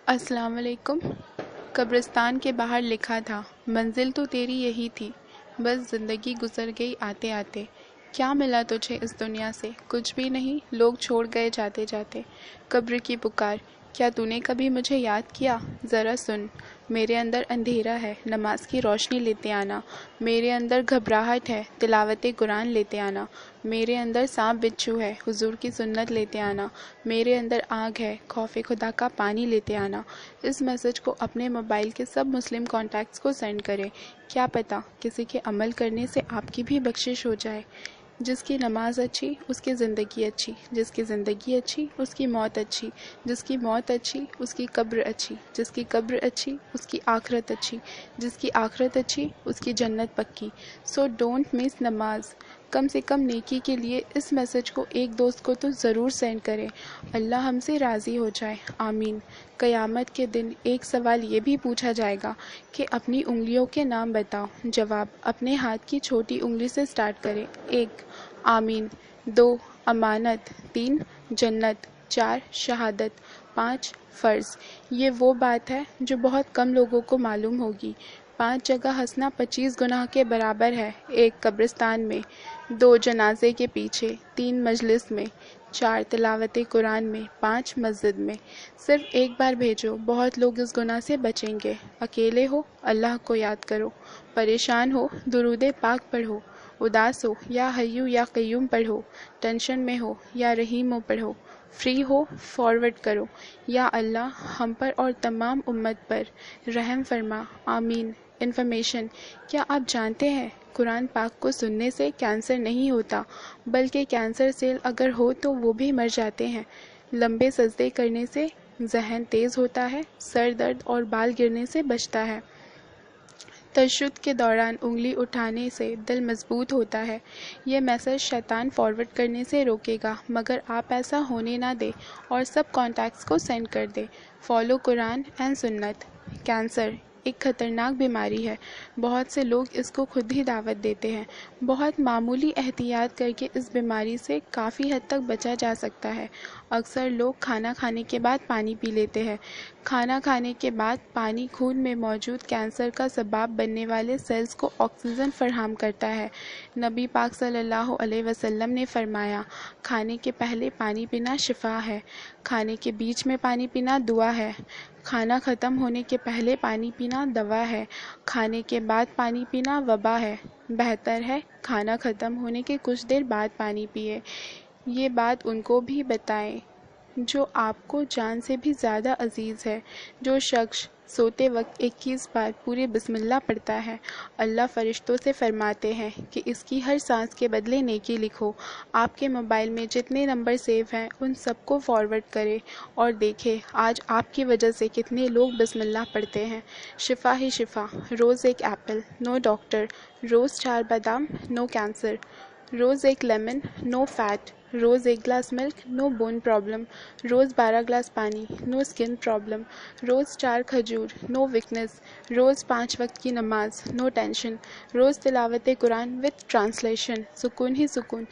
السلام علیکم۔ قبرستان کے باہر لکھا تھا، منزل تو تیری یہی تھی، بس زندگی گزر گئی آتے آتے۔ کیا ملا تجھے اس دنیا سے؟ کچھ بھی نہیں، لوگ چھوڑ گئے جاتے جاتے۔ قبر کی پکار، کیا تو نے کبھی مجھے یاد کیا؟ ذرا سن، میرے اندر اندھیرا ہے، نماز کی روشنی لیتے آنا۔ میرے اندر گھبراہٹ ہے، تلاوت قرآن لیتے آنا۔ میرے اندر سانپ بچھو ہے، حضور کی سنت لیتے آنا۔ میرے اندر آگ ہے، خوف خدا کا پانی لیتے آنا۔ اس میسج کو اپنے موبائل کے سب مسلم کانٹیکٹس کو سینڈ کریں۔ کیا پتہ کسی کے عمل کرنے سے آپ کی بھی بخشش ہو جائے۔ جس کی نماز اچھی اس کی زندگی اچھی، جس کی زندگی اچھی اس کی موت اچھی، جس کی موت اچھی اس کی قبر اچھی، جس کی قبر اچھی اس کی آخرت اچھی، جس کی آخرت اچھی اس کی جنت پکی۔ سو ڈونٹ مس نماز۔ کم سے کم نیکی کے لیے اس میسج کو ایک دوست کو تو ضرور سینڈ کریں۔ اللہ ہم سے راضی ہو جائے، آمین۔ قیامت کے دن ایک سوال یہ بھی پوچھا جائے گا کہ اپنی انگلیوں کے نام بتاؤ۔ جواب، اپنے ہاتھ کی چھوٹی انگلی سے سٹارٹ کریں۔ 1 آمین، 2 امانت، 3 جنت، 4 شہادت، 5 فرض۔ یہ وہ بات ہے جو بہت کم لوگوں کو معلوم ہوگی۔ 5 جگہ ہنسنا 25 گناہ کے برابر ہے، 1 قبرستان میں، 2 جنازے کے پیچھے، 3 مجلس میں، 4 تلاوت قرآن میں، 5 مسجد میں۔ صرف ایک بار بھیجو، بہت لوگ اس گناہ سے بچیں گے۔ اکیلے ہو، اللہ کو یاد کرو۔ پریشان ہو، درود پاک پڑھو۔ اداس ہو، یا حیو یا قیوم پڑھو۔ ٹینشن میں ہو، یا رحیم پڑھو۔ فری ہو، فارورڈ کرو، یا اللہ ہم پر اور تمام امت پر رحم فرما، آمین۔ انفارمیشن، کیا آپ جانتے ہیں قرآن پاک کو سننے سے کینسر نہیں ہوتا، بلکہ کینسر سیل اگر ہو تو وہ بھی مر جاتے ہیں۔ لمبے سجدے کرنے سے ذہن تیز ہوتا ہے، سر درد اور بال گرنے سے بچتا ہے۔ تشہد کے دوران انگلی اٹھانے سے دل مضبوط ہوتا ہے۔ یہ میسج شیطان فارورڈ کرنے سے روکے گا، مگر آپ ایسا ہونے نہ دیں اور سب کانٹیکٹس کو سینڈ کر دیں۔ فالو قرآن اینڈ سنت۔ کینسر ایک خطرناک بیماری ہے، بہت سے لوگ اس کو خود ہی دعوت دیتے ہیں۔ بہت معمولی احتیاط کر کے اس بیماری سے کافی حد تک بچا جا سکتا ہے۔ اکثر لوگ کھانا کھانے کے بعد پانی پی لیتے ہیں۔ کھانا کھانے کے بعد پانی خون میں موجود کینسر کا سبب بننے والے سیلز کو آکسیجن فراہم کرتا ہے۔ نبی پاک صلی اللہ علیہ وسلم نے فرمایا، کھانے کے پہلے پانی پینا شفا ہے، کھانے کے بیچ میں پانی پینا دعا ہے، کھانا ختم ہونے کے پہلے پانی پینا دوا ہے، کھانے کے بعد پانی پینا وبا ہے۔ بہتر ہے کھانا ختم ہونے کے کچھ دیر بعد پانی پیے۔ یہ بات ان کو بھی بتائیں جو آپ کو جان سے بھی زیادہ عزیز ہے۔ جو شخص سوتے وقت 21 بار پورے بسم اللہ پڑھتا ہے، اللہ فرشتوں سے فرماتے ہیں کہ اس کی ہر سانس کے بدلے نیکی لکھو۔ آپ کے موبائل میں جتنے نمبر سیو ہیں ان سب کو فارورڈ کریں اور دیکھیں آج آپ کی وجہ سے کتنے لوگ بسم اللہ پڑھتے ہیں۔ شفا ہی شفا، روز ایک ایپل، نو ڈاکٹر، روز 4 بادام، نو کینسر، روز ایک لیمن، نو فیٹ، روز 1 گلاس ملک، نو بون پرابلم، روز 12 گلاس پانی، نو اسکن پرابلم، روز 4 کھجور، نو ویکنس، روز 5 وقت کی نماز، نو ٹینشن، روز تلاوت قرآن وتھ ٹرانسلیشن، سکون ہی سکون۔